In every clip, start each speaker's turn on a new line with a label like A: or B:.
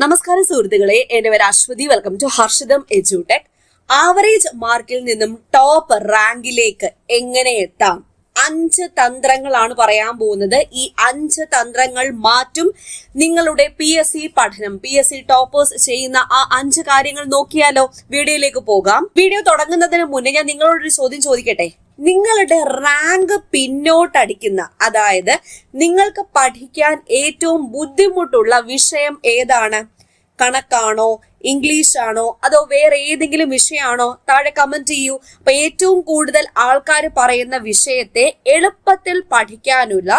A: നമസ്കാരം സുഹൃത്തുക്കളെ, എന്റെ പേര് Ashwathi. Welcome to Harshitham Edutech. Average മാർക്കിൽ നിന്നും ടോപ്പ് റാങ്കിലേക്ക് എങ്ങനെ എത്താം? 5 തന്ത്രങ്ങളാണ് പറയാൻ പോകുന്നത്. ഈ 5 തന്ത്രങ്ങൾ മാറ്റും നിങ്ങളുടെ PSC പഠനം. PSC ടോപ്പേഴ്സ് ചെയ്യുന്ന ആ 5 കാര്യങ്ങൾ നോക്കിയാലോ? വീഡിയോയിലേക്ക് പോകാം. വീഡിയോ തുടങ്ങുന്നതിന് മുന്നേ ഞാൻ നിങ്ങളോടൊരു ചോദ്യം ചോദിക്കട്ടെ. നിങ്ങളുടെ റാങ്ക് പിന്നോട്ടടിക്കുന്ന, അതായത് നിങ്ങൾക്ക് പഠിക്കാൻ ഏറ്റവും ബുദ്ധിമുട്ടുള്ള വിഷയം ഏതാണ്? കണക്കാണോ, ഇംഗ്ലീഷ് ആണോ, അതോ വേറെ ഏതെങ്കിലും വിഷയമാണോ? താഴെ കമന്റ് ചെയ്യൂ. അപ്പൊ ഏറ്റവും കൂടുതൽ ആൾക്കാർ പറയുന്ന വിഷയത്തെ എളുപ്പത്തിൽ പഠിക്കാനുള്ള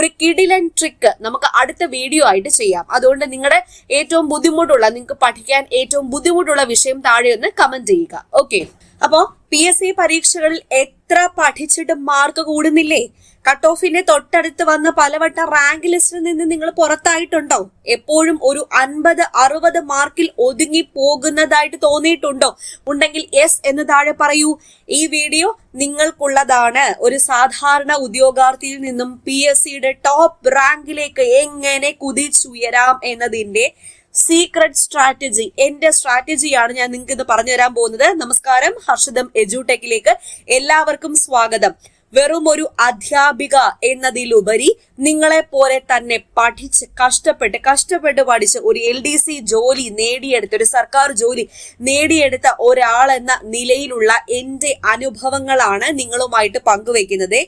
A: ഒരു കിടിലൻ ട്രിക്ക് നമുക്ക് അടുത്ത വീഡിയോ ആയിട്ട് ചെയ്യാം. അതുകൊണ്ട് നിങ്ങളുടെ ഏറ്റവും ബുദ്ധിമുട്ടുള്ള, നിങ്ങൾക്ക് പഠിക്കാൻ ഏറ്റവും ബുദ്ധിമുട്ടുള്ള വിഷയം താഴെ ഒന്ന് കമന്റ് ചെയ്യുക. ഓക്കെ, അപ്പോ PSC പരീക്ഷകളിൽ എത്ര പഠിച്ചിട്ടും മാർക്ക് കൂടുന്നില്ലേ? കട്ട് ഓഫിന്റെ തൊട്ടടുത്ത് വന്ന പലവട്ട റാങ്ക് ലിസ്റ്റിൽ നിന്ന് നിങ്ങൾ പുറത്തായിട്ടുണ്ടോ? എപ്പോഴും ഒരു 50-60 മാർക്കിൽ ഒതുങ്ങി പോകുന്നതായിട്ട് തോന്നിയിട്ടുണ്ടോ? ഉണ്ടെങ്കിൽ യെസ് എന്ന് താഴെ പറയൂ. ഈ വീഡിയോ നിങ്ങൾക്കുള്ളതാണ്. ഒരു സാധാരണ ഉദ്യോഗാർത്ഥിയിൽ നിന്നും PSCയുടെ ടോപ്പ് റാങ്കിലേക്ക് എങ്ങനെ കുതിച്ചുയരാം എന്നതിന്റെ സീക്രട്ട് സ്ട്രാറ്റജി, എന്റെ സ്ട്രാറ്റജിയാണ് ഞാൻ നിങ്ങൾക്ക് ഇത് പറഞ്ഞു തരാൻ പോകുന്നത്. നമസ്കാരം, ഹർഷിതം എഡ്യൂടെക്കിലേക്ക് എല്ലാവർക്കും സ്വാഗതം. വെറും ഒരു അധ്യാപിക എന്നതിലുപരി നിങ്ങളെ പോലെ തന്നെ പഠിച്ച് കഷ്ടപ്പെട്ട് പഠിച്ച് ഒരു LDC ജോലി നേടിയെടുത്ത, ഒരു സർക്കാർ ജോലി നേടിയെടുത്ത ഒരാൾ എന്ന നിലയിലുള്ള എന്റെ അനുഭവങ്ങളാണ് നിങ്ങളുമായിട്ട് പങ്കുവെക്കുന്നത്.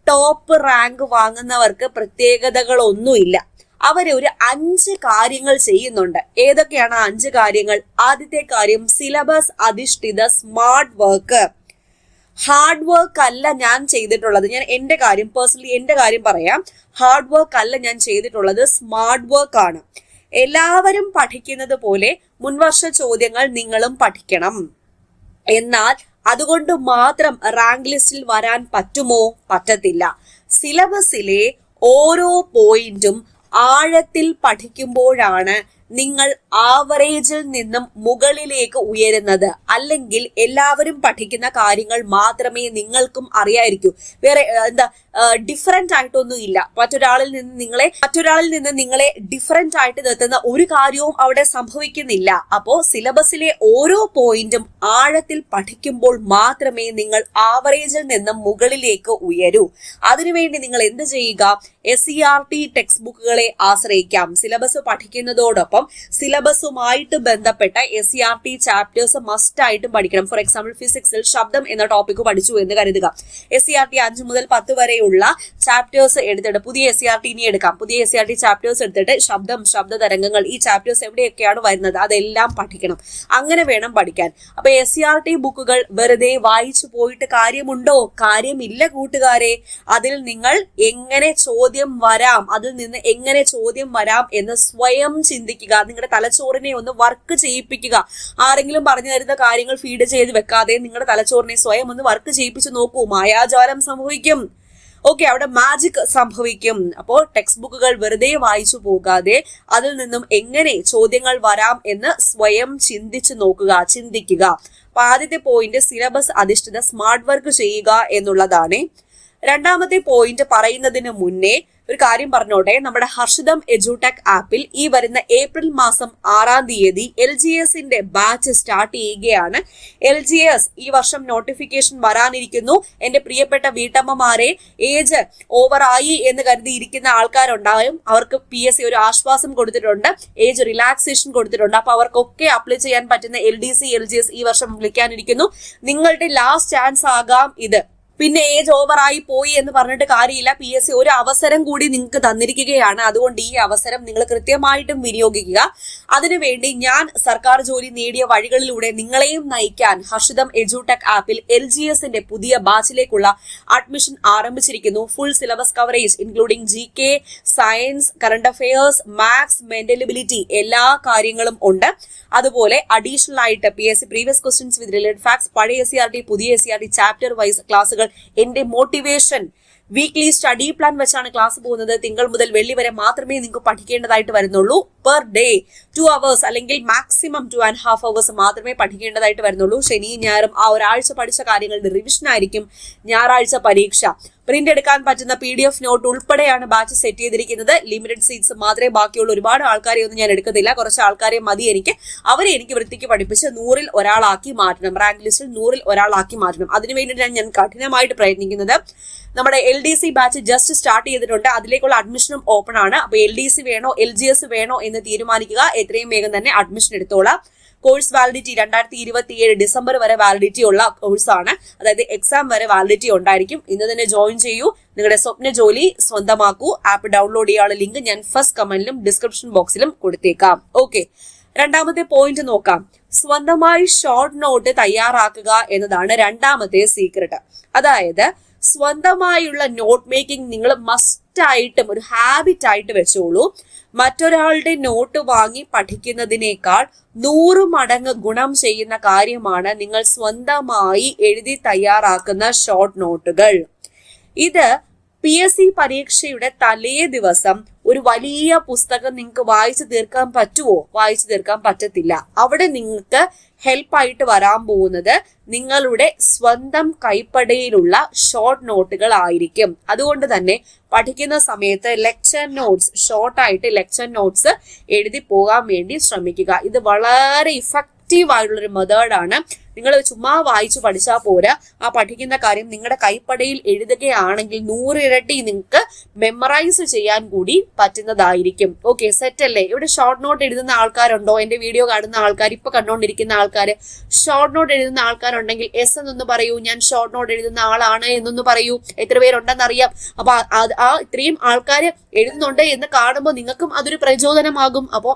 A: ടോപ്പ് റാങ്ക് വാങ്ങുന്നവർക്ക് പ്രത്യേകതകളൊന്നുമില്ല. അവര് ഒരു 5 കാര്യങ്ങൾ ചെയ്യുന്നുണ്ട്. ഏതൊക്കെയാണ് 5 കാര്യങ്ങൾ? ആദ്യത്തെ കാര്യം, സിലബസ് അധിഷ്ഠിത സ്മാർട്ട് വർക്ക്. ഹാർഡ് വർക്ക് അല്ല ഞാൻ ചെയ്തിട്ടുള്ളത്. ഞാൻ പേഴ്സണലി എന്റെ കാര്യം പറയാം. ഹാർഡ് വർക്ക് അല്ല ഞാൻ ചെയ്തിട്ടുള്ളത്, സ്മാർട്ട് വർക്ക് ആണ്. എല്ലാവരും പഠിക്കുന്നത് പോലെ മുൻവർഷ ചോദ്യങ്ങൾ നിങ്ങളും പഠിക്കണം. എന്നാൽ അതുകൊണ്ട് മാത്രം റാങ്ക് ലിസ്റ്റിൽ വരാൻ പറ്റുമോ? പറ്റത്തില്ല. സിലബസിലെ ഓരോ പോയിന്റും ആഴത്തിൽ പഠിക്കുമ്പോഴാണ് നിങ്ങൾ ആവറേജിൽ നിന്നും മുകളിലേക്ക് ഉയരുന്നത്. അല്ലെങ്കിൽ എല്ലാവരും പഠിക്കുന്ന കാര്യങ്ങൾ മാത്രമേ നിങ്ങൾക്കും അറിയായിരിക്കൂ. വേറെ ഡിഫറെന്റ് ആയിട്ടൊന്നും ഇല്ല. മറ്റൊരാളിൽ നിന്ന് നിങ്ങളെ ഡിഫറെന്റ് ആയിട്ട് നിർത്തുന്ന ഒരു കാര്യവും അവിടെ സംഭവിക്കുന്നില്ല. അപ്പോ സിലബസിലെ ഓരോ പോയിന്റും ആഴത്തിൽ പഠിക്കുമ്പോൾ മാത്രമേ നിങ്ങൾ ആവറേജിൽ നിന്നും മുകളിലേക്ക് ഉയരൂ. അതിനുവേണ്ടി നിങ്ങൾ എന്ത് ചെയ്യുക? SCERT ടെക്സ്റ്റ് ബുക്കുകളെ ആശ്രയിക്കാം. സിലബസ് പഠിക്കുന്നതോടൊപ്പം സിലബസുമായിട്ട് ബന്ധപ്പെട്ട SCERT ചാപ്റ്റേഴ്സ് മസ്റ്റ് ആയിട്ടും പഠിക്കണം. ഫോർ എക്സാമ്പിൾ, ഫിസിക്സിൽ ശബ്ദം എന്ന ടോപ്പിക് പഠിച്ചു എന്ന് കരുതുക. SCERT 5 മുതൽ 10 വരെയുള്ള ചാപ്റ്റേഴ്സ് എടുത്തിട്ട് പുതിയ SCERT ഇനി എടുക്കാം. പുതിയ SCERT ചാപ്റ്റേഴ്സ് എടുത്തിട്ട് ശബ്ദം, ശബ്ദ തരംഗങ്ങൾ, ഈ ചാപ്റ്റേഴ്സ് എവിടെയൊക്കെയാണ് വരുന്നത് അതെല്ലാം പഠിക്കണം. അങ്ങനെ വേണം പഠിക്കാൻ. അപ്പൊ SCERT ബുക്കുകൾ വെറുതെ വായിച്ചു പോയിട്ട് കാര്യമുണ്ടോ? കാര്യമില്ല കൂട്ടുകാരെ. അതിൽ നിങ്ങൾ എങ്ങനെ ചോദ്യം വരാം, അതിൽ നിന്ന് എങ്ങനെ ചോദ്യം വരാം എന്ന് സ്വയം ചിന്തിക്കുക. നിങ്ങളുടെ തലച്ചോറിനെ ഒന്ന് വർക്ക് ചെയ്യിപ്പിക്കുക. ആരെങ്കിലും പറഞ്ഞു തരുന്ന കാര്യങ്ങൾ ഫീഡ് ചെയ്ത് വെക്കാതെ നിങ്ങളുടെ തലച്ചോറിനെ സ്വയം ഒന്ന് വർക്ക് ചെയ്യിപ്പിച്ച് നോക്കൂ. മായാജാലം സംഭവിക്കും. ഓക്കെ, അവിടെ മാജിക് സംഭവിക്കും. അപ്പോൾ ടെക്സ്റ്റ് ബുക്കുകൾ വെറുതെ വായിച്ചു പോകാതെ അതിൽ നിന്നും എങ്ങനെ ചോദ്യങ്ങൾ വരാം എന്ന് സ്വയം ചിന്തിക്കുക. അപ്പൊ ആദ്യത്തെ പോയിന്റ്, സിലബസ് അധിഷ്ഠിത സ്മാർട്ട് വർക്ക് ചെയ്യുക എന്നുള്ളതാണ്. രണ്ടാമത്തെ പോയിന്റ് പറയുന്നതിന് മുന്നേ ഒരു കാര്യം പറഞ്ഞോട്ടെ. നമ്മുടെ ഹർഷിതം എഡ്യൂടെക് ആപ്പിൽ ഈ വരുന്ന ഏപ്രിൽ മാസം 6-ാം തീയതി LGSന്റെ ബാച്ച് സ്റ്റാർട്ട് ചെയ്യുകയാണ്. LGS ഈ വർഷം നോട്ടിഫിക്കേഷൻ വരാനിരിക്കുന്നു. എന്റെ പ്രിയപ്പെട്ട വീട്ടമ്മമാരെ, ഏജ് ഓവറായി എന്ന് കരുതി ഇരിക്കുന്ന ആൾക്കാരുണ്ടാവും. അവർക്ക് PSC ഒരു ആശ്വാസം കൊടുത്തിട്ടുണ്ട്, ഏജ് റിലാക്സേഷൻ കൊടുത്തിട്ടുണ്ട്. അപ്പൊ അവർക്കൊക്കെ അപ്ലൈ ചെയ്യാൻ പറ്റുന്ന LDC LGS ഈ വർഷം വിളിക്കാനിരിക്കുന്നു. നിങ്ങളുടെ ലാസ്റ്റ് ചാൻസ് ആകാം ഇത്. പിന്നെ ഏജ് ഓവറായി പോയി എന്ന് പറഞ്ഞിട്ട് കാര്യമില്ല. PSC ഒരു അവസരം കൂടി നിങ്ങൾക്ക് തന്നിരിക്കുകയാണ്. അതുകൊണ്ട് ഈ അവസരം നിങ്ങൾ കൃത്യമായിട്ടും വിനിയോഗിക്കുക. അതിനുവേണ്ടി ഞാൻ സർക്കാർ ജോലി നേടിയ വഴികളിലൂടെ നിങ്ങളെയും നയിക്കാൻ ഹർഷിതം എഡ്യൂടെക് ആപ്പിൽ LGSന്റെ പുതിയ ബാച്ചിലേക്കുള്ള അഡ്മിഷൻ ആരംഭിച്ചിരിക്കുന്നു. Full syllabus coverage including GK, science, current affairs, maths, mental ability എല്ലാ കാര്യങ്ങളും ഉണ്ട്. അതുപോലെ അഡീഷണൽ ആയിട്ട് PSC previous questions with related facts, പഴയ SCERT, പുതിയ SCERT ചാപ്റ്റർ വൈസ് ക്ലാസുകൾ, എന്റെ മോട്ടിവേഷൻ വീക്ക്ലി സ്റ്റഡി പ്ലാൻ വെച്ചാണ് ക്ലാസ് പോകുന്നത്. തിങ്കൾ മുതൽ വെള്ളി വരെ മാത്രമേ നിങ്ങൾക്ക് പഠിക്കേണ്ടതായിട്ട് വരുന്നുള്ളൂ. പെർ ഡേ 2 hours അല്ലെങ്കിൽ മാക്സിമം 2.5 hours മാത്രമേ പഠിക്കേണ്ടതായിട്ട് വരുന്നുള്ളൂ. ശനി ഞായറും ആ ഒരാഴ്ച പഠിച്ച കാര്യങ്ങളുടെ റിവിഷൻ ആയിരിക്കും. ഞായറാഴ്ച പരീക്ഷ. പ്രിന്റ് എടുക്കാൻ പറ്റുന്ന PDF നോട്ട് ഉൾപ്പെടെയാണ് ബാച്ച് സെറ്റ് ചെയ്തിരിക്കുന്നത്. ലിമിറ്റഡ് സീറ്റ്സ് മാത്രമേ ബാക്കിയുള്ളൂ. ഒരുപാട് ആൾക്കാരെ ഒന്നും ഞാൻ എടുക്കത്തില്ല, കുറച്ച് ആൾക്കാരെ മതി എനിക്ക്. അവരെ എനിക്ക് വൃത്തിക്ക് പഠിപ്പിച്ച് 100-ൽ ഒരാളാക്കി മാറ്റണം, റാങ്ക് ലിസ്റ്റിൽ 100-ൽ ഒരാളാക്കി മാറ്റണം. അതിനുവേണ്ടിയിട്ടാണ് ഞാൻ കഠിനമായിട്ട് പ്രയത്നിക്കുന്നത്. നമ്മുടെ LDC ബാച്ച് ജസ്റ്റ് സ്റ്റാർട്ട് ചെയ്തിട്ടുണ്ട്. അതിലേക്കുള്ള അഡ്മിഷനും ഓപ്പൺ ആണ്. അപ്പൊ LDC വേണോ LGS വേണോ എന്ന് തീരുമാനിക്കുക. എത്രയും വേഗം തന്നെ അഡ്മിഷൻ എടുത്തോളാം. കോഴ്സ് വാലിഡിറ്റി 2027 ഡിസംബർ വരെ വാലിഡിറ്റി ഉള്ള കോഴ്സാണ്. അതായത് എക്സാം വരെ വാലിഡിറ്റി ഉണ്ടായിരിക്കും. ഇന്ന് തന്നെ ജോയിൻ ചെയ്യൂ, നിങ്ങളുടെ സ്വപ്ന ജോലി സ്വന്തമാക്കൂ. ആപ്പ് ഡൗൺലോഡ് ചെയ്യാനുള്ള ലിങ്ക് ഞാൻ ഫസ്റ്റ് കമന്റിലും ഡിസ്ക്രിപ്ഷൻ ബോക്സിലും കൊടുത്തേക്കാം. ഓക്കെ, രണ്ടാമത്തെ പോയിന്റ് നോക്കാം. സ്വന്തമായി ഷോർട്ട് നോട്ട് തയ്യാറാക്കുക എന്നതാണ് രണ്ടാമത്തെ സീക്രട്ട്. അതായത് സ്വന്തമായുള്ള നോട്ട് മേക്കിംഗ് നിങ്ങൾ മസ്റ്റ് ആയിട്ടും ഒരു ഹാബിറ്റ് ആയിട്ട് വെച്ചോളൂ. മറ്റൊരാളുടെ നോട്ട് വാങ്ങി പഠിക്കുന്നതിനേക്കാൾ 100 മടങ്ങ് ഗുണം ചെയ്യുന്ന കാര്യമാണ് നിങ്ങൾ സ്വന്തമായി എഴുതി തയ്യാറാക്കുന്ന ഷോർട്ട് നോട്ടുകൾ. ഇത് PSC പരീക്ഷയുടെ തലേ ദിവസം ഒരു വലിയ പുസ്തകം നിങ്ങൾക്ക് വായിച്ചു തീർക്കാൻ പറ്റുമോ? വായിച്ചു തീർക്കാൻ പറ്റത്തില്ല. അവിടെ നിങ്ങൾക്ക് ഹെൽപ്പായിട്ട് വരാൻ പോകുന്നത് നിങ്ങളുടെ സ്വന്തം കൈപ്പടയിലുള്ള ഷോർട്ട് നോട്ടുകൾ ആയിരിക്കും. അതുകൊണ്ട് തന്നെ പഠിക്കുന്ന സമയത്ത് ലെക്ചർ നോട്ട്സ്, ഷോർട്ടായിട്ട് ലെക്ചർ നോട്ട്സ് എഴുതി പോകാൻ വേണ്ടി ശ്രമിക്കുക. ഇത് വളരെ ഇഫക്റ്റീവ് ആയിട്ടുള്ളൊരു മെത്തേഡാണ്. നിങ്ങൾ ചുമ്മാ വായിച്ചു പഠിച്ചാൽ പോരാ, ആ പഠിക്കുന്ന കാര്യം നിങ്ങളുടെ കൈപ്പടയിൽ എഴുതുകയാണെങ്കിൽ 100 ഇരട്ടി നിങ്ങൾക്ക് മെമ്മറൈസ് ചെയ്യാൻ കൂടി പറ്റുന്നതായിരിക്കും. ഓക്കെ, സെറ്റ് അല്ലേ? ഇവിടെ ഷോർട്ട് നോട്ട് എഴുതുന്ന ആൾക്കാരുണ്ടോ? എന്റെ വീഡിയോ കാണുന്ന ആൾക്കാർ, ഇപ്പൊ കണ്ടുകൊണ്ടിരിക്കുന്ന ആൾക്കാർ ഷോർട്ട് നോട്ട് എഴുതുന്ന ആൾക്കാരുണ്ടെങ്കിൽ എസ് എന്നൊന്ന് പറയൂ. ഞാൻ ഷോർട്ട് നോട്ട് എഴുതുന്ന ആളാണ് എന്നൊന്ന് പറയൂ. എത്ര പേരുണ്ടെന്ന് അറിയാം. അപ്പൊ ഇത്രയും ആൾക്കാർ എഴുതുന്നുണ്ട് എന്ന് കാണുമ്പോൾ നിങ്ങൾക്കും അതൊരു പ്രചോദനമാകും. അപ്പോൾ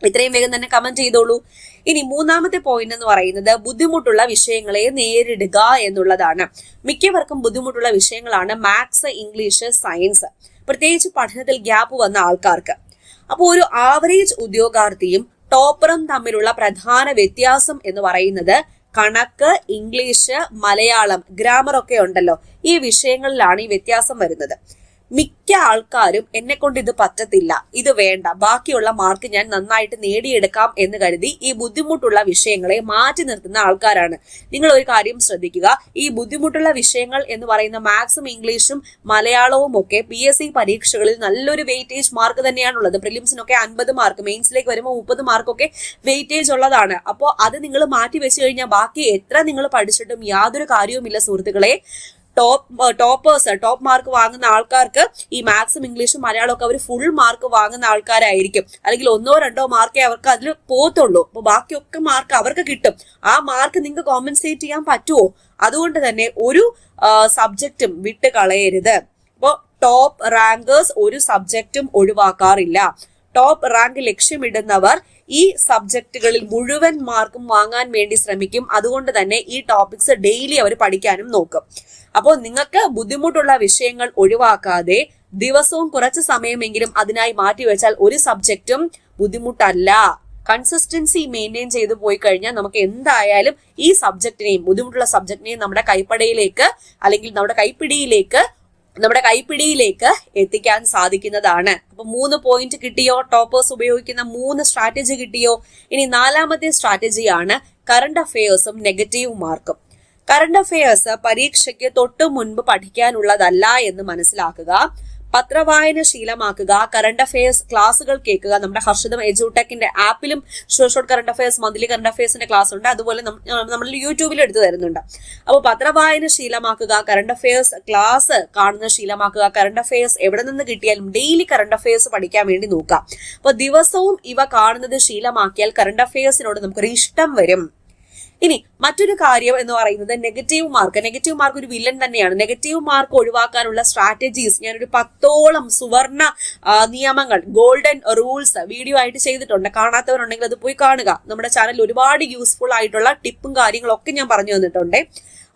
A: ഇത്രയും വേഗം തന്നെ കമന്റ് ചെയ്തോളൂ. ഇനി മൂന്നാമത്തെ പോയിന്റ് എന്ന് പറയുന്നത് ബുദ്ധിമുട്ടുള്ള വിഷയങ്ങളെ നേരിടുക എന്നുള്ളതാണ്. മിക്കവർക്കും ബുദ്ധിമുട്ടുള്ള വിഷയങ്ങളാണ് മാത്സ്, ഇംഗ്ലീഷ്, സയൻസ്, പ്രത്യേകിച്ച് പഠനത്തിൽ ഗ്യാപ്പ് വന്ന ആൾക്കാർക്ക്. അപ്പോൾ ഒരു ആവറേജ് ഉദ്യോഗാർത്ഥിയും ടോപ്പറും തമ്മിലുള്ള പ്രധാന വ്യത്യാസം എന്ന് പറയുന്നത് കണക്ക്, ഇംഗ്ലീഷ്, മലയാളം, ഗ്രാമർ ഒക്കെ ഉണ്ടല്ലോ, ഈ വിഷയങ്ങളിലാണ് ഈ വ്യത്യാസം വരുന്നത്. മിക്ക ആൾക്കാരും എന്നെ കൊണ്ട് ഇത് പറ്റത്തില്ല, ഇത് വേണ്ട, ബാക്കിയുള്ള മാർക്ക് ഞാൻ നന്നായിട്ട് നേടിയെടുക്കാം എന്ന് കരുതി ഈ ബുദ്ധിമുട്ടുള്ള വിഷയങ്ങളെ മാറ്റി നിർത്തുന്ന ആൾക്കാരാണ്. നിങ്ങൾ ഒരു കാര്യം ശ്രദ്ധിക്കുക, ഈ ബുദ്ധിമുട്ടുള്ള വിഷയങ്ങൾ എന്ന് പറയുന്ന മാത്സും ഇംഗ്ലീഷും മലയാളവും ഒക്കെ PSC പരീക്ഷകളിൽ നല്ലൊരു വെയിറ്റേജ് മാർക്ക് തന്നെയാണുള്ളത്. പ്രിലിംസിനൊക്കെ 50 മാർക്ക്, മെയിൻസിലേക്ക് വരുമ്പോൾ 30 മാർക്കൊക്കെ വെയിറ്റേജ് ഉള്ളതാണ്. അപ്പോൾ അത് നിങ്ങൾ മാറ്റി വെച്ച് കഴിഞ്ഞാൽ ബാക്കി എത്ര നിങ്ങൾ പഠിച്ചിട്ടും യാതൊരു കാര്യവുമില്ല സുഹൃത്തുക്കളെ. ടോപ്പ് മാർക്ക് വാങ്ങുന്ന ആൾക്കാർക്ക് ഈ മാത്സും ഇംഗ്ലീഷും മലയാളവും ഒക്കെ അവർ ഫുൾ മാർക്ക് വാങ്ങുന്ന ആൾക്കാരായിരിക്കും. അല്ലെങ്കിൽ 1-2 മാർക്കേ അവർക്ക് അതിൽ പോത്തുള്ളൂ. അപ്പൊ ബാക്കിയൊക്കെ മാർക്ക് അവർക്ക് കിട്ടും. ആ മാർക്ക് നിങ്ങൾക്ക് കോമ്പൻസേറ്റ് ചെയ്യാൻ പറ്റുമോ? അതുകൊണ്ട് തന്നെ ഒരു സബ്ജക്റ്റും വിട്ട് കളയരുത്. അപ്പോൾ ടോപ്പ് റാങ്കേഴ്സ് ഒരു സബ്ജക്റ്റും ഒഴിവാക്കാറില്ല. ടോപ്പ് റാങ്ക് ലക്ഷ്യമിടുന്നവർ ഈ സബ്ജക്റ്റുകളിൽ മുഴുവൻ മാർക്കും വാങ്ങാൻ വേണ്ടി ശ്രമിക്കും. അതുകൊണ്ട് തന്നെ ഈ ടോപ്പിക്സ് ഡെയിലി അവർ പഠിക്കാനും നോക്കും. അപ്പോൾ നിങ്ങൾക്ക് ബുദ്ധിമുട്ടുള്ള വിഷയങ്ങൾ ഒഴിവാക്കാതെ ദിവസവും കുറച്ച് സമയമെങ്കിലും അതിനായി മാറ്റിവെച്ചാൽ ഒരു സബ്ജക്റ്റും ബുദ്ധിമുട്ടല്ല. കൺസിസ്റ്റൻസി മെയിൻറ്റെയിൻ ചെയ്ത് പോയി കഴിഞ്ഞാൽ നമുക്ക് എന്തായാലും ഈ സബ്ജക്റ്റിനെയും ബുദ്ധിമുട്ടുള്ള സബ്ജക്റ്റിനെയും നമ്മുടെ കൈപ്പടയിലേക്ക് അല്ലെങ്കിൽ നമ്മുടെ കൈപ്പിടിയിലേക്ക് എത്തിക്കാൻ സാധിക്കുന്നതാണ്. അപ്പൊ 3 പോയിന്റ് കിട്ടിയോ? ടോപ്പേഴ്സ് ഉപയോഗിക്കുന്ന 3 സ്ട്രാറ്റജി കിട്ടിയോ? ഇനി 4ാമത്തെ സ്ട്രാറ്റജിയാണ് കറണ്ട് അഫയേഴ്സും നെഗറ്റീവ് മാർക്കും. കറണ്ട് അഫയേഴ്സ് പരീക്ഷയ്ക്ക് തൊട്ടു മുൻപ് പഠിക്കാനുള്ളതല്ല എന്ന് മനസ്സിലാക്കുക. പത്രവായന ശീലമാക്കുക. കറണ്ട് അഫയേഴ്സ് ക്ലാസ്സുകൾ കേൾക്കുക. നമ്മുടെ ഹർഷിതം എജുടെക്കിന്റെ ആപ്പിലും short current affairs, monthly current അഫയേഴ്സിന്റെ ക്ലാസ് ഉണ്ട്. അതുപോലെ നമ്മൾ യൂട്യൂബിൽ എടുത്തു തരുന്നുണ്ട്. അപ്പോൾ പത്രവായന ശീലമാക്കുക, കറണ്ട് അഫയേഴ്സ് ക്ലാസ് കാണുന്ന ശീലമാക്കുക. കറണ്ട് അഫയേഴ്സ് എവിടെ നിന്ന് കിട്ടിയാലും ഡെയിലി കറണ്ട് അഫയേഴ്സ് പഠിക്കാൻ വേണ്ടി നോക്കുക. അപ്പോൾ ദിവസവും ഇവ കാണുന്നത് ശീലമാക്കിയാൽ കറണ്ട് അഫയേഴ്സിനോട് നമുക്കൊരു ഇഷ്ടം വരും. ഇനി മറ്റൊരു കാര്യം എന്ന് പറയുന്നത് നെഗറ്റീവ് മാർക്ക് ഒരു വില്ലൻ തന്നെയാണ്. നെഗറ്റീവ് മാർക്ക് ഒഴിവാക്കാനുള്ള സ്ട്രാറ്റജീസ് ഞാനൊരു 10ഓളം സുവർണ നിയമങ്ങൾ, ഗോൾഡൻ റൂൾസ് വീഡിയോ ആയിട്ട് ചെയ്തിട്ടുണ്ട്. കാണാത്തവരുണ്ടെങ്കിൽ അത് പോയി കാണുക. നമ്മുടെ ചാനലിൽ ഒരുപാട് യൂസ്ഫുൾ ആയിട്ടുള്ള ടിപ്പും കാര്യങ്ങളൊക്കെ ഞാൻ പറഞ്ഞു തന്നിട്ടുണ്ട്.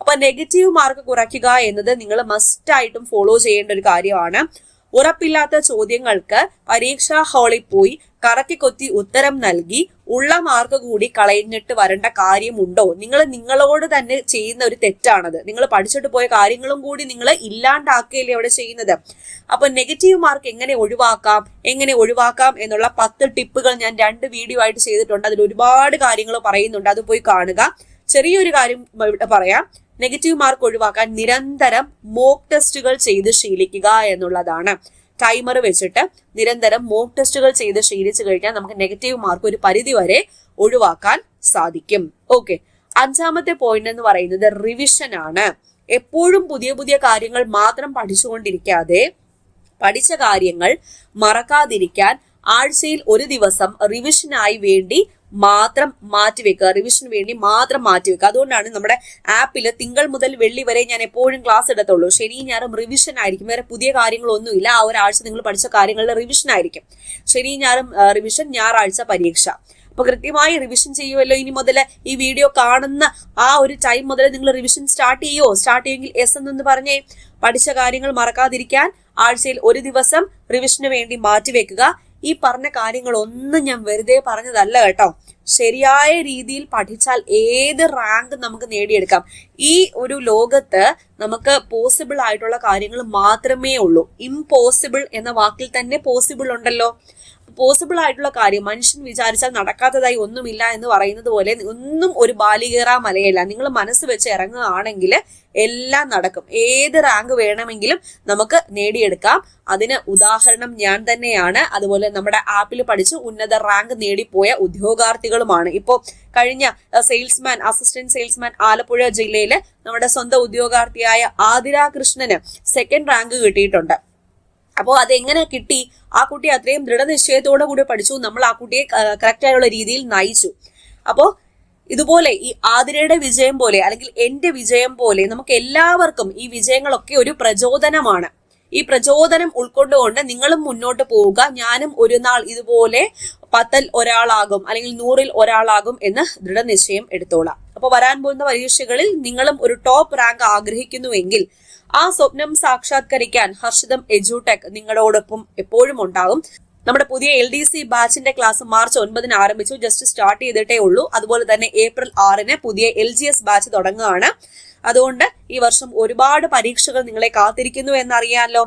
A: അപ്പൊ നെഗറ്റീവ് മാർക്ക് കുറയ്ക്കുക എന്നത് നിങ്ങൾ മസ്റ്റ് ആയിട്ടും ഫോളോ ചെയ്യേണ്ട ഒരു കാര്യമാണ്. ഉറപ്പില്ലാത്ത ചോദ്യങ്ങൾക്ക് പരീക്ഷാ ഹാളിൽ പോയി കറക്കി കൊത്തി ഉത്തരം നൽകി ഉള്ള മാർക്ക് കൂടി കളഞ്ഞിട്ട് വരേണ്ട കാര്യമുണ്ടോ? നിങ്ങൾ നിങ്ങളോട് തന്നെ ചെയ്യുന്ന ഒരു തെറ്റാണത്. നിങ്ങൾ പഠിച്ചിട്ട് പോയ കാര്യങ്ങളും കൂടി നിങ്ങൾ ഇല്ലാണ്ടാക്കുകയല്ലേ അവിടെ ചെയ്യുന്നത്. അപ്പൊ നെഗറ്റീവ് മാർക്ക് എങ്ങനെ ഒഴിവാക്കാം എന്നുള്ള 10 ടിപ്പുകൾ ഞാൻ 2 വീഡിയോ ആയിട്ട് ചെയ്തിട്ടുണ്ട്. അതിൽ ഒരുപാട് കാര്യങ്ങൾ പറയുന്നുണ്ട്. അത് പോയി കാണുക. ചെറിയൊരു കാര്യം ഇവിടെ പറയാം. നെഗറ്റീവ് മാർക്ക് ഒഴിവാക്കാൻ നിരന്തരം മോക്ക് ടെസ്റ്റുകൾ ചെയ്ത് ശീലിക്കുക എന്നുള്ളതാണ്. ടൈമർ വെച്ചിട്ട് നിരന്തരം മോക്ക് ടെസ്റ്റുകൾ ചെയ്ത് ശീലിച്ചു കഴിഞ്ഞാൽ നമുക്ക് നെഗറ്റീവ് മാർക്ക് ഒരു പരിധി വരെ ഒഴിവാക്കാൻ സാധിക്കും. ഓക്കെ, 5ാമത്തെ പോയിന്റ് എന്ന് പറയുന്നത് റിവിഷൻ ആണ്. എപ്പോഴും പുതിയ പുതിയ കാര്യങ്ങൾ മാത്രം പഠിച്ചുകൊണ്ടിരിക്കാതെ പഠിച്ച കാര്യങ്ങൾ മറക്കാതിരിക്കാൻ ആഴ്ചയിൽ ഒരു ദിവസം റിവിഷനായി വേണ്ടി മാത്രം മാറ്റിവെക്കുക. അതുകൊണ്ടാണ് നമ്മുടെ ആപ്പിൽ തിങ്കൾ മുതൽ വെള്ളി വരെ ഞാൻ എപ്പോഴും ക്ലാസ് എടുത്തുള്ളൂ. ശനി ഞായറും റിവിഷൻ ആയിരിക്കും. വേറെ പുതിയ കാര്യങ്ങളൊന്നുമില്ല. ആ ഒരാഴ്ച നിങ്ങൾ പഠിച്ച കാര്യങ്ങളുടെ റിവിഷൻ ആയിരിക്കും. ശനി ഞായറും റിവിഷൻ, ഞായറാഴ്ച പരീക്ഷ. അപ്പൊ കൃത്യമായി റിവിഷൻ ചെയ്യുമല്ലോ. ഇനി മുതൽ ഈ വീഡിയോ കാണുന്ന ആ ഒരു ടൈം മുതൽ നിങ്ങൾ റിവിഷൻ സ്റ്റാർട്ട് ചെയ്യുമെങ്കിൽ എസ് എന്നൊന്ന് പറഞ്ഞേ. പഠിച്ച കാര്യങ്ങൾ മറക്കാതിരിക്കാൻ ആഴ്ചയിൽ ഒരു ദിവസം റിവിഷന് വേണ്ടി മാറ്റിവെക്കുക. ഈ പറഞ്ഞ കാര്യങ്ങളൊന്നും ഞാൻ വെറുതെ പറഞ്ഞതല്ല കേട്ടോ. ശരിയായ രീതിയിൽ പഠിച്ചാൽ ഏത് റാങ്ക് നമുക്ക് നേടിയെടുക്കാം. ഈ ഒരു ലോകത്ത് നമുക്ക് പോസിബിൾ ആയിട്ടുള്ള കാര്യങ്ങൾ മാത്രമേ ഉള്ളൂ. ഇംപോസിബിൾ എന്ന വാക്കിൽ തന്നെ പോസിബിൾ ഉണ്ടല്ലോ. പോസിബിൾ ആയിട്ടുള്ള കാര്യം മനുഷ്യൻ വിചാരിച്ചാൽ നടക്കാത്തതായി ഒന്നുമില്ല എന്ന് പറയുന്നത് പോലെ ഒന്നും ഒരു ബാലികേറാ മലയല്ല. നിങ്ങൾ മനസ്സ് വെച്ച് ഇറങ്ങുകയാണെങ്കിൽ എല്ലാം നടക്കും. ഏത് റാങ്ക് വേണമെങ്കിലും നമുക്ക് നേടിയെടുക്കാം. അതിന് ഉദാഹരണം ഞാൻ തന്നെയാണ്. അതുപോലെ നമ്മുടെ ആപ്പിൽ പഠിച്ച് ഉന്നത റാങ്ക് നേടിപ്പോയ ഉദ്യോഗാർത്ഥികളുമാണ്. ഇപ്പോൾ കഴിഞ്ഞ അസിസ്റ്റന്റ് സെയിൽസ്മാൻ ആലപ്പുഴ ജില്ലയിലെ നമ്മുടെ സ്വന്തം ഉദ്യോഗാർത്ഥിയായ ആതിര കൃഷ്ണന് 2nd റാങ്ക് കിട്ടിയിട്ടുണ്ട്. അപ്പോൾ അതെങ്ങനെ കിട്ടി? ആ കുട്ടി അത്രയും ദൃഢനിശ്ചയത്തോടു കൂടി പഠിച്ചു. നമ്മൾ ആ കുട്ടിയെ കറക്റ്റ് ആയുള്ള രീതിയിൽ നയിച്ചു. അപ്പോൾ ഇതുപോലെ ഈ ആതിരയുടെ വിജയം പോലെ അല്ലെങ്കിൽ എന്റെ വിജയം പോലെ നമുക്ക് എല്ലാവർക്കും ഈ വിജയങ്ങളൊക്കെ ഒരു പ്രചോദനമാണ്. ഈ പ്രചോദനം ഉൾക്കൊണ്ടുകൊണ്ട് നിങ്ങളും മുന്നോട്ട് പോവുക. ഞാനും ഒരു നാൾ ഇതുപോലെ 10ൽ ഒരാളാകും അല്ലെങ്കിൽ 100ൽ ഒരാളാകും എന്ന് ദൃഢനിശ്ചയം എടുത്തോളാം. അപ്പൊ വരാൻ പോകുന്ന പരീക്ഷകളിൽ നിങ്ങളും ഒരു ടോപ്പ് റാങ്ക് ആഗ്രഹിക്കുന്നുവെങ്കിൽ ആ സ്വപ്നം സാക്ഷാത്കരിക്കാൻ ഹർഷിതം എഡ്യൂടെക് നിങ്ങളോടൊപ്പം എപ്പോഴും ഉണ്ടാകും. നമ്മുടെ പുതിയ LDC ബാച്ചിന്റെ ക്ലാസ് മാർച്ച് 9 ആരംഭിച്ചു. ജസ്റ്റ് സ്റ്റാർട്ട് ചെയ്തിട്ടേ ഉള്ളൂ. അതുപോലെ തന്നെ ഏപ്രിൽ 6 പുതിയ LGS ബാച്ച് തുടങ്ങുകയാണ്. അതുകൊണ്ട് ഈ വർഷം ഒരുപാട് പരീക്ഷകൾ നിങ്ങളെ കാത്തിരിക്കുന്നു എന്നറിയാമല്ലോ.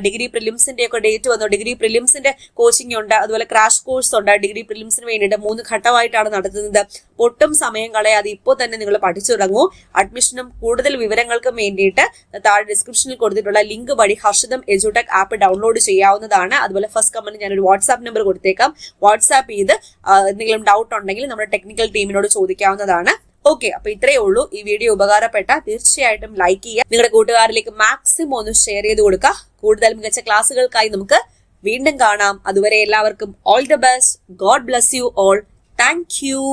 A: ഡിഗ്രി പ്രിലിംസിന്റെ ഒക്കെ ഡേറ്റ് വന്നു. ഡിഗ്രി പ്രിലിംസിന്റെ കോച്ചിങ് ഉണ്ട്. അതുപോലെ ക്രാഷ് കോഴ്സ് ഉണ്ട്. ഡിഗ്രി പ്രിലിംസിന് വേണ്ടിയിട്ട് 3 ഘട്ടമായിട്ടാണ് നടത്തുന്നത്. ഒട്ടും സമയം കളയാതെ ഇപ്പോൾ തന്നെ നിങ്ങൾ പഠിച്ചു തുടങ്ങൂ. അഡ്മിഷനും കൂടുതൽ വിവരങ്ങൾക്കും വേണ്ടിയിട്ട് താഴെ ഡിസ്ക്രിപ്ഷനിൽ കൊടുത്തിട്ടുള്ള ലിങ്ക് വഴി ഹർഷിതം എഡ്യൂടെക് ആപ്പ് ഡൗൺലോഡ് ചെയ്യാവുന്നതാണ്. അതുപോലെ ഫസ്റ്റ് കമന്റ് ഞാനൊരു വാട്സാപ്പ് നമ്പർ കൊടുത്തേക്കാം. വാട്സാപ്പ് ചെയ്ത് എന്തെങ്കിലും ഡൗട്ട് ഉണ്ടെങ്കിൽ നമ്മുടെ ടെക്നിക്കൽ ടീമിനോട് ചോദിക്കാവുന്നതാണ്. ഓക്കെ, അപ്പൊ ഇത്രയേ ഉള്ളൂ. ഈ വീഡിയോ ഉപകാരപ്പെട്ട തീർച്ചയായിട്ടും ലൈക്ക് ചെയ്യുക. നിങ്ങളുടെ കൂട്ടുകാരിലേക്ക് മാക്സിമം ഒന്ന് ഷെയർ ചെയ്ത് കൊടുക്കുക. കൂടുതൽ മികച്ച ക്ലാസ്സുകൾക്കായി നമുക്ക് വീണ്ടും കാണാം. അതുവരെ എല്ലാവർക്കും all the best. God bless you all. Thank you.